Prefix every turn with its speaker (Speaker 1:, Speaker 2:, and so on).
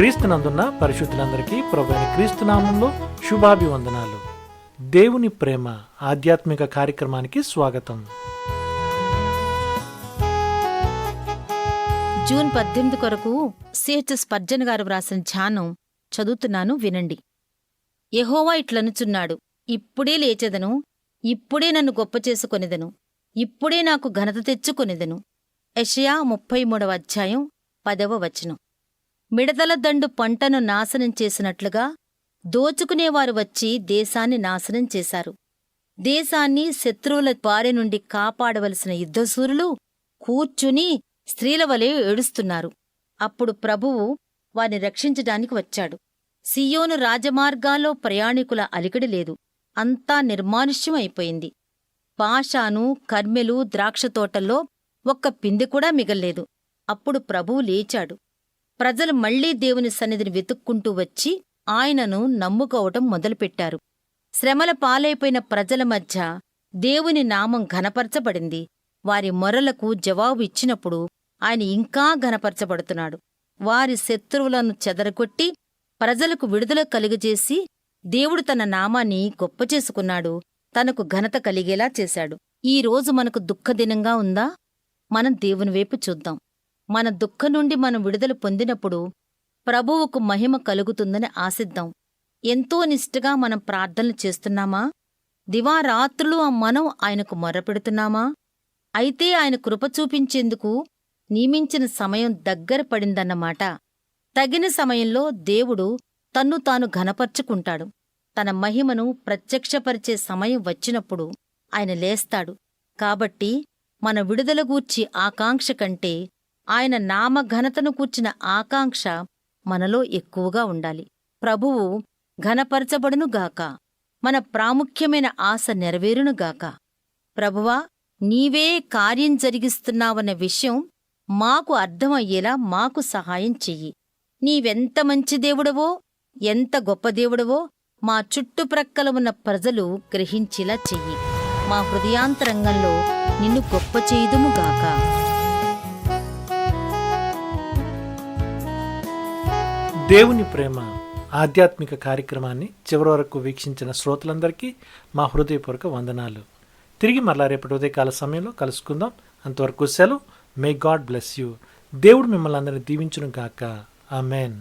Speaker 1: క్రీస్తునందున్న పరిశుద్ధులందరికీ ప్రభువైన క్రీస్తు నామంలో శుభాభివందనాలు. దేవుని ప్రేమ ఆధ్యాత్మిక కార్యక్రమానికి స్వాగతం.
Speaker 2: జూన్ 18 కొరకు సిహెచ్ స్పర్జన్ గారు వ్రాసిన ధ్యానం చదువుతున్నాను, వినండి. యెహోవా ఇట్లనుచున్నాడు, ఇప్పుడే లేచెదను, ఇప్పుడే నన్ను గొప్ప చేసుకొనిదెను, ఇప్పుడే నాకు ఘనత తెచ్చుకొనిదెను. యెషయా 33వ అధ్యాయం 10వ వచనం. మిడతల దండు పంటను నాశనం చేసినట్లుగా దోచుకునేవారు వచ్చి దేశాన్ని నాశనం చేశారు. దేశాన్ని శత్రువుల బారి నుండి కాపాడవలసిన యుద్ధశూరులు కూర్చుని స్త్రీల వలె ఏడుస్తున్నారు. అప్పుడు ప్రభువు వారిని రక్షించడానికి వచ్చాడు. సియోను రాజమార్గాల్లో ప్రయాణికుల అలికిడి లేదు, అంతా నిర్మానుష్యం అయిపోయింది. బాషాను, కర్మెలు, ద్రాక్షతోటల్లో ఒక్క పిందె కూడా మిగల్లేదు. అప్పుడు ప్రభువు లేచాడు. ప్రజలు మళ్లీ దేవుని సన్నిధిని వెతుక్కుంటూ వచ్చి ఆయనను నమ్ముకోవటం మొదలుపెట్టారు. శ్రమల పాలైపోయిన ప్రజల మధ్య దేవుని నామం ఘనపరచబడింది. వారి మొరలకు జవాబు ఇచ్చినప్పుడు ఆయన ఇంకా ఘనపరచబడుతున్నాడు. వారి శత్రువులను చెదరగొట్టి ప్రజలకు విడుదల కలుగజేసి దేవుడు తన నామాన్ని గొప్ప చేసుకున్నాడు, తనకు ఘనత కలిగేలా చేశాడు. ఈ రోజు మనకు దుఃఖదినంగా ఉందా? మనం దేవుని వైపు చూద్దాం. మన దుఃఖం నుండి మనం విడుదల పొందినప్పుడు ప్రభువుకు మహిమ కలుగుతుందని ఆశిద్దాం. ఎంతో నిష్ఠగా మనం ప్రార్థనలు చేస్తున్నామా? దివారాత్రులు మనం ఆయనకు మొర్రపెడుతున్నామా? అయితే ఆయన కృప చూపించేందుకు నియమించిన సమయం దగ్గర పడిందన్నమాట. తగిన సమయంలో దేవుడు తన్ను తాను ఘనపర్చుకుంటాడు. తన మహిమను ప్రత్యక్షపరిచే సమయం వచ్చినప్పుడు ఆయన లేస్తాడు. కాబట్టి మన విడుదల గూర్చి ఆకాంక్ష కంటే ఆయన నామఘనతను కూర్చిన ఆకాంక్ష మనలో ఎక్కువగా ఉండాలి. ప్రభువు ఘనపరచబడునుగాక, మన ప్రాముఖ్యమైన ఆశ నెరవేరునుగాక. ప్రభువా, నీవే కార్యం జరిగిస్తున్నావన్న విషయం మాకు అర్థమయ్యేలా మాకు సహాయం చెయ్యి. నీవెంత మంచి దేవుడవో, ఎంత గొప్ప దేవుడవో మా చుట్టుప్రక్కల ఉన్న ప్రజలు గ్రహించేలా చెయ్యి. మా హృదయాంతరంగంలో నిన్ను గొప్ప చేయుదుముగాక.
Speaker 1: దేవుని ప్రేమ ఆధ్యాత్మిక కార్యక్రమాన్ని చివరి వరకు వీక్షించిన శ్రోతలందరికీ మా హృదయపూర్వక వందనాలు. తిరిగి మరలా రేపటి ఉదయకాల సమయంలో కలుసుకుందాం. అంతవరకు సెలవు. May God bless you. దేవుడు మిమ్మల్ని అందరినీ దీవించును గాక. ఆమెన్.